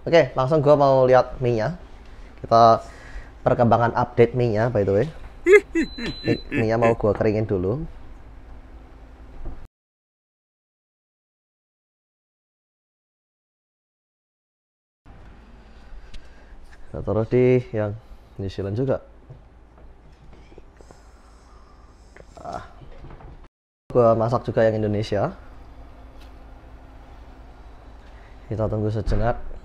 Oke, langsung gua mau lihat mie-nya. Kita perkembangan update mie-nya by the way. Mie-nya mau gua keringin dulu. Kita taruh di yang New Zealand juga. Gua masak juga yang Indonesia. Kita tunggu sejenak.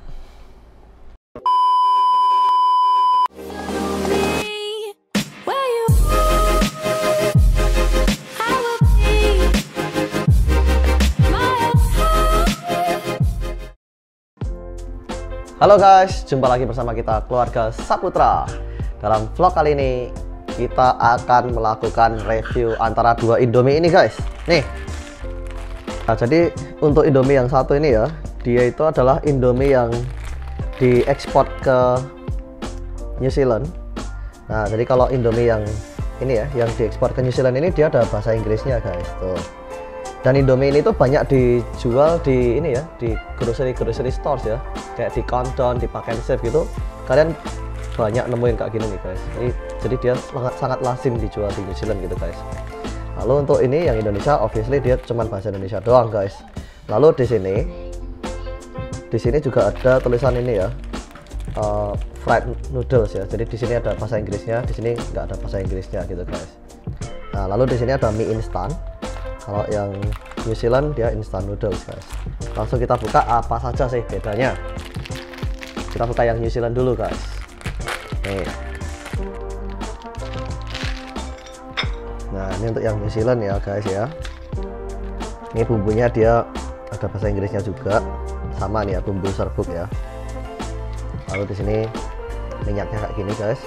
Halo guys, jumpa lagi bersama kita keluarga Saputra. Dalam vlog kali ini kita akan melakukan review antara dua Indomie ini guys. Nih. Nah, jadi untuk Indomie yang satu ini ya, dia itu adalah Indomie yang diekspor ke New Zealand. Nah, jadi kalau Indomie yang ini ya, yang diekspor ke New Zealand ini dia ada bahasa Inggrisnya guys. Tuh. Dan Indomie ini tuh banyak dijual di ini ya, di grocery stores ya, kayak di Countdown, di Pack and Save gitu. Kalian banyak nemuin kayak gini nih guys. Jadi dia sangat lazim dijual di New Zealand gitu guys. Lalu untuk ini yang Indonesia, obviously dia cuman bahasa Indonesia doang guys. Lalu di sini juga ada tulisan ini ya, fried noodles ya. Jadi di sini ada bahasa Inggrisnya, di sini nggak ada bahasa Inggrisnya gitu guys. Nah, lalu di sini ada mie instan. Kalau yang New Zealand dia instant noodles guys. Langsung kita buka apa saja sih bedanya. Kita buka yang New Zealand dulu guys. Nih. Nah, ini untuk yang New Zealand ya guys ya. Ini bumbunya dia ada bahasa Inggrisnya juga. Sama nih ya, bumbu serbuk ya. Lalu di sini minyaknya kayak gini guys.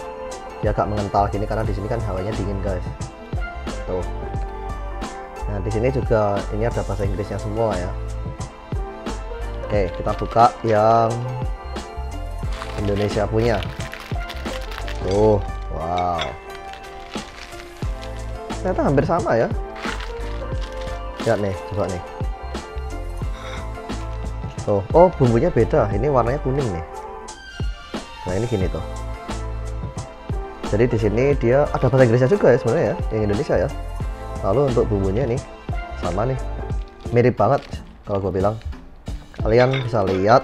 Dia agak mengental gini karena di sini kan hawanya dingin guys. Tuh. Nah, di sini juga ini ada bahasa Inggrisnya semua ya. Oke, kita buka yang Indonesia punya. Oh, wow. Ternyata hampir sama ya. Lihat nih, coba nih. Tuh, oh bumbunya beda. Ini warnanya kuning nih. Nah, ini gini tuh. Jadi di sini dia ada bahasa Inggrisnya juga ya sebenarnya ya, yang Indonesia ya. Lalu untuk bumbunya nih sama nih, mirip banget kalau gue bilang. Kalian bisa lihat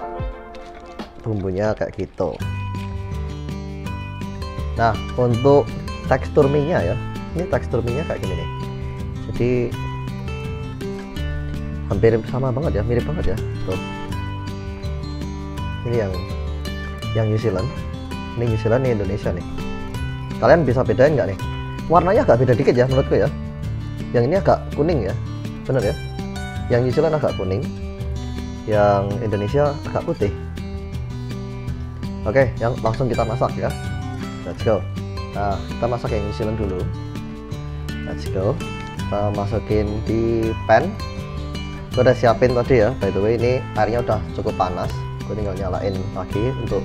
bumbunya kayak gitu. Nah, untuk tekstur mie-nya ya, ini tekstur mie-nya kayak gini nih. Jadi hampir sama banget ya, mirip banget ya. Tuh. Ini yang New Zealand. Ini New Zealand, ini Indonesia nih. Kalian bisa bedain nggak nih? Warnanya agak beda dikit ya menurutku ya. Yang ini agak kuning ya, bener ya. Yang New Zealand agak kuning, yang Indonesia agak putih. Oke, yang langsung kita masak ya. Let's go. Nah, kita masak yang New Zealand dulu. Let's go. Kita masukin di pan. Gue udah siapin tadi ya. By the way, ini airnya udah cukup panas. Gue tinggal nyalain lagi untuk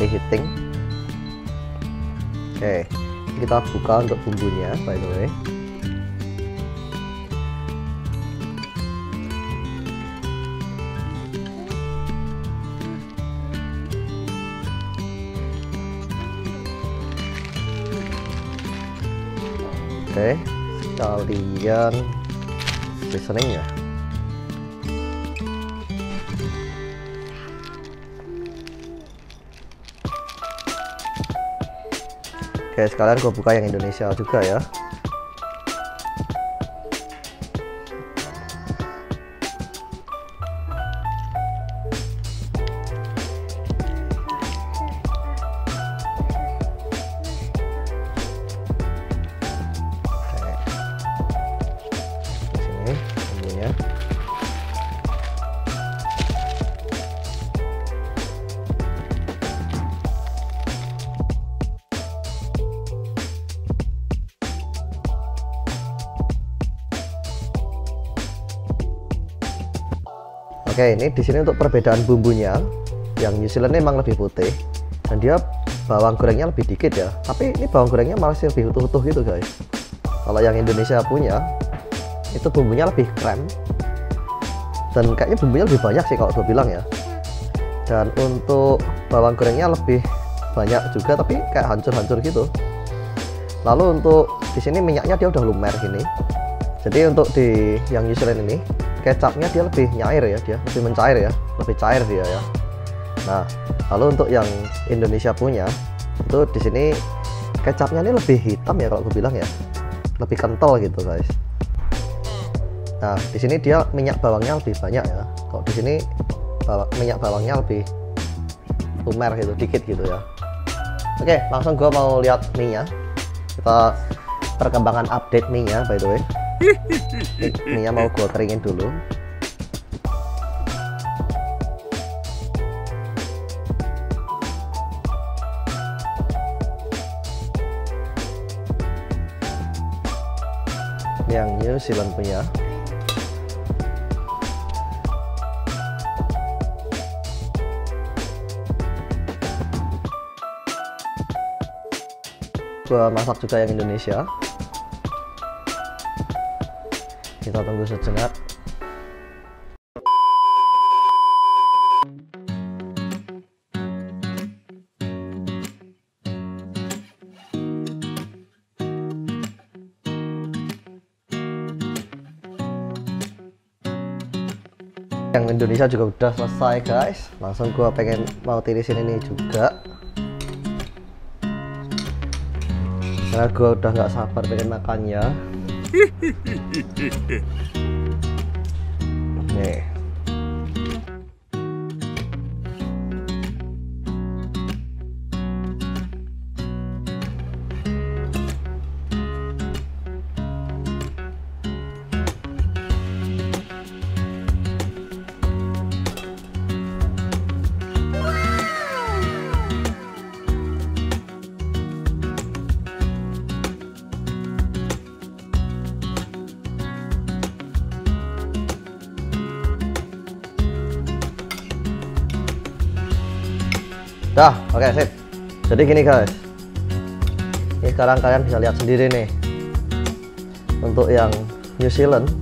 reheating. Oke, kita buka untuk bumbunya. By the way. Oke, sekalian seasoningnya. Oke, sekalian gue buka yang Indonesia juga ya. Oke, ini di sini untuk perbedaan bumbunya, yang New Zealand memang lebih putih dan dia bawang gorengnya lebih dikit ya. Tapi ini bawang gorengnya malah lebih utuh-utuh gitu guys. Kalau yang Indonesia punya itu bumbunya lebih krem dan kayaknya bumbunya lebih banyak sih kalau gue bilang ya. Dan untuk bawang gorengnya lebih banyak juga, tapi kayak hancur-hancur gitu. Lalu untuk di sini minyaknya dia udah lumer gini. Jadi untuk di yang New Zealand ini kecapnya dia lebih nyair ya, dia lebih mencair ya, lebih cair dia ya. Nah, lalu untuk yang Indonesia punya itu di sini kecapnya ini lebih hitam ya kalau aku bilang ya, lebih kental gitu guys. Nah, di sini dia minyak bawangnya lebih banyak ya. Kalau di sini minyak bawangnya lebih lumer gitu, dikit gitu ya. Oke, langsung gua mau lihat mie-nya. Kita perkembangan update mie-nya by the way. Mie-nya mau gua keringin dulu. Yang New Zealand punya. Gua masak juga yang Indonesia. Kita tunggu sejenak. Yang Indonesia juga udah selesai guys. Langsung gua pengen mau tirisin ini juga, karena gue udah nggak sabar pengen makannya. Nih. Dah, oke sip. Jadi gini guys, ini sekarang kalian bisa lihat sendiri nih. Untuk yang New Zealand,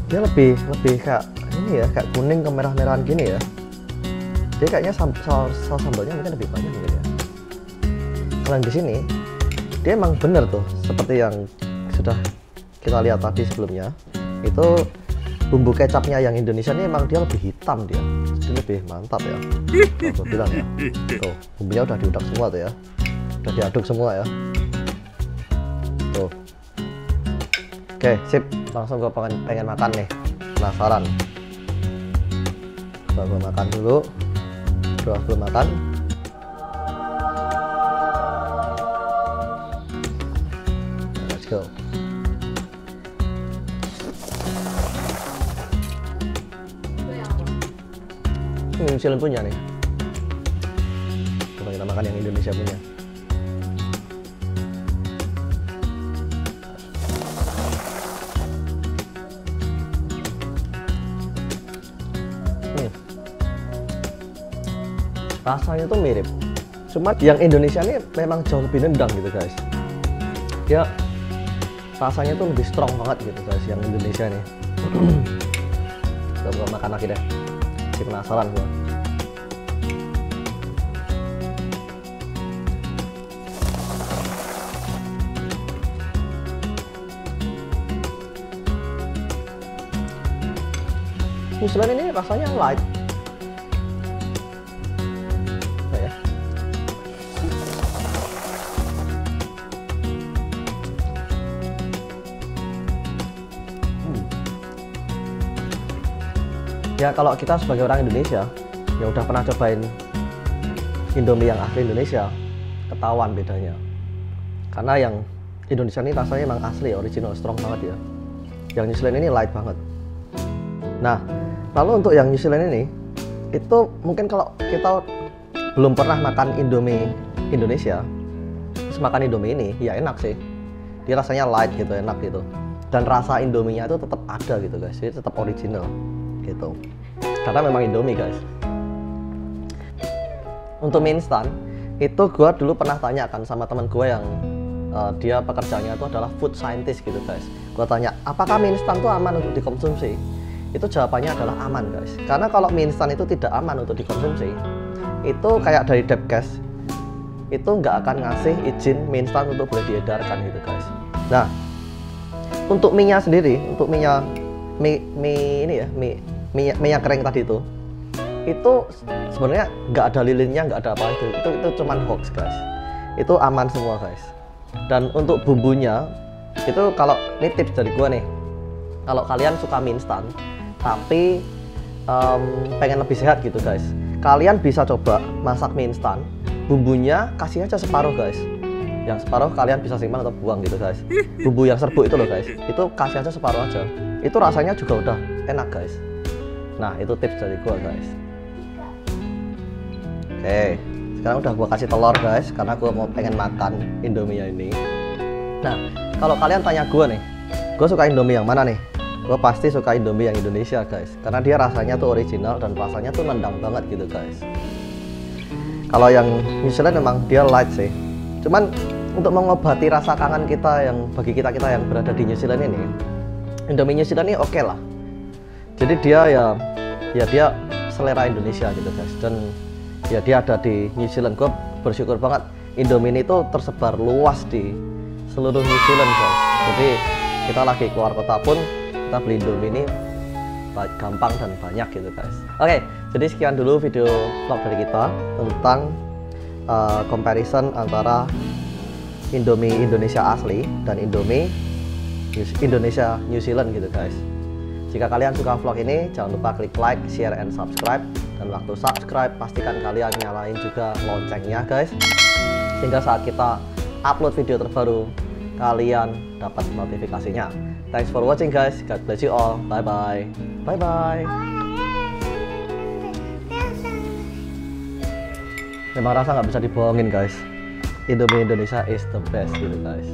dia lebih kayak ini ya, kayak kuning ke merah-merahan gini ya. Jadi kayaknya saus sambalnya mungkin lebih banyak mungkin ya. Kalau yang di sini, dia emang bener tuh, seperti yang sudah kita lihat tadi sebelumnya. Itu bumbu kecapnya yang Indonesia ini emang dia lebih hitam dia. Jadi lebih mantap ya. Aku bilang ya. Tuh, bumbunya udah diudak semua tuh ya. Udah diaduk semua ya. Tuh. Oke, sip. Langsung gue pengen makan nih. Penasaran. Coba gue makan dulu. Udah belum makan. Let's go. New Zealand punya nih. Coba kita makan yang Indonesia punya. Rasanya tuh mirip. Cuma yang Indonesia ini memang jauh lebih nendang gitu guys. Dia rasanya tuh lebih strong banget gitu guys yang Indonesia nih. Coba makan lagi deh. Si penasaran gua. New Zealand ini rasanya light. Nah, ya. Ya kalau kita sebagai orang Indonesia yang udah pernah cobain Indomie yang asli Indonesia, ketahuan bedanya. Karena yang Indonesia ini rasanya emang asli, original, strong banget ya. Yang New Zealand ini light banget. Nah, lalu untuk yang New Zealand ini, itu mungkin kalau kita belum pernah makan Indomie Indonesia, terus makan Indomie ini, ya enak sih. Dia rasanya light gitu, enak gitu. Dan rasa Indominya itu tetap ada gitu guys, jadi tetap original gitu. Karena memang Indomie guys. Untuk mie instan, itu gue dulu pernah tanyakan sama teman gue yang dia pekerjaannya itu adalah food scientist gitu guys. Gue tanya, apakah mie instan itu aman untuk dikonsumsi? Itu jawabannya adalah aman guys. Karena kalau mie instan itu tidak aman untuk dikonsumsi, itu kayak dari Depkes itu nggak akan ngasih izin mie instan untuk boleh diedarkan gitu guys. Nah, untuk mie-nya sendiri, untuk mie ini ya, mie yang kering tadi itu sebenarnya nggak ada lilinnya, nggak ada apa itu cuman hoax guys. Itu aman semua guys. Dan untuk bumbunya itu, kalau ini tips dari gua nih, kalau kalian suka mie instan tapi pengen lebih sehat gitu guys, kalian bisa coba masak mie instan, bumbunya kasih aja separuh guys, yang separuh kalian bisa simpan atau buang gitu guys. Bumbu yang serbuk itu loh guys, itu kasih aja separuh aja, itu rasanya juga udah enak guys. Nah, itu tips dari gua guys. Oke, sekarang udah gua kasih telur guys, karena gua mau pengen makan Indomie ini. Nah, kalau kalian tanya gua nih, gua suka Indomie yang mana nih? Gue pasti suka Indomie yang Indonesia guys, karena dia rasanya tuh original dan rasanya tuh nendang banget gitu guys. Kalau yang New Zealand memang dia light sih, cuman untuk mengobati rasa kangen kita, yang bagi kita yang berada di New Zealand ini, Indomie New Zealand ini oke lah. Jadi dia ya dia selera Indonesia gitu guys, dan ya dia ada di New Zealand. Gue bersyukur banget Indomie ini tuh tersebar luas di seluruh New Zealand guys. Jadi kita lagi keluar kota pun kita beli Indomie ini gampang dan banyak gitu guys. Oke, jadi sekian dulu video vlog dari kita tentang comparison antara Indomie Indonesia asli dan Indomie Indonesia New Zealand gitu guys. Jika kalian suka vlog ini, jangan lupa klik like, share, and subscribe. Dan waktu subscribe, pastikan kalian nyalain juga loncengnya guys, sehingga saat kita upload video terbaru kalian dapat notifikasinya. Thanks for watching guys. God bless you all. Bye bye. Bye bye. Memang rasa nggak bisa dibohongin guys. Indomie Indonesia is the best gitu guys.